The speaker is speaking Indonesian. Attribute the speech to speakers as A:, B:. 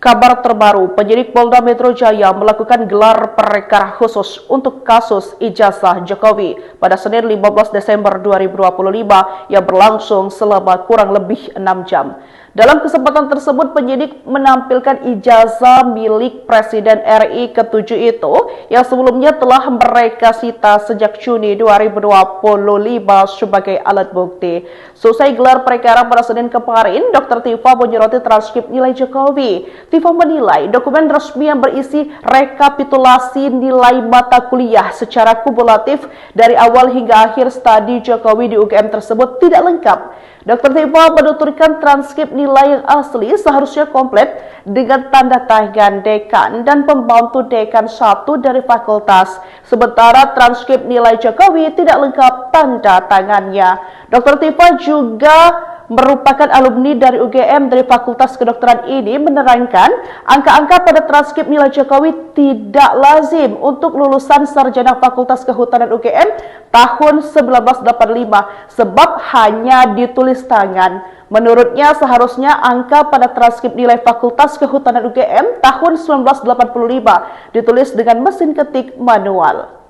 A: Kabar terbaru, penyidik Polda Metro Jaya melakukan gelar perkara khusus untuk kasus ijazah Jokowi pada Senin 15 Desember 2025 yang berlangsung selama kurang lebih 6 jam. Dalam kesempatan tersebut, penyidik menampilkan ijazah milik Presiden RI ke-7 itu yang sebelumnya telah mereka sita sejak Juni 2025 sebagai alat bukti. Selesai gelar perkara pada Senin kemarin, Dr. Tifa menyoroti transkrip nilai Jokowi. Tifa menilai dokumen resmi yang berisi rekapitulasi nilai mata kuliah secara kumulatif dari awal hingga akhir studi Jokowi di UGM tersebut tidak lengkap. Dr. Tifa menuturkan transkrip nilai yang asli seharusnya komplit dengan tanda tangan dekan dan pembantu dekan 1 dari fakultas. Sementara transkrip nilai Jokowi tidak lengkap tanda tangannya. Dr. Tifa juga merupakan alumni dari UGM dari Fakultas Kedokteran ini menerangkan angka-angka pada transkrip nilai Jokowi tidak lazim untuk lulusan sarjana Fakultas Kehutanan UGM tahun 1985 sebab hanya ditulis tangan. Menurutnya seharusnya angka pada transkrip nilai Fakultas Kehutanan UGM tahun 1985 ditulis dengan mesin ketik manual.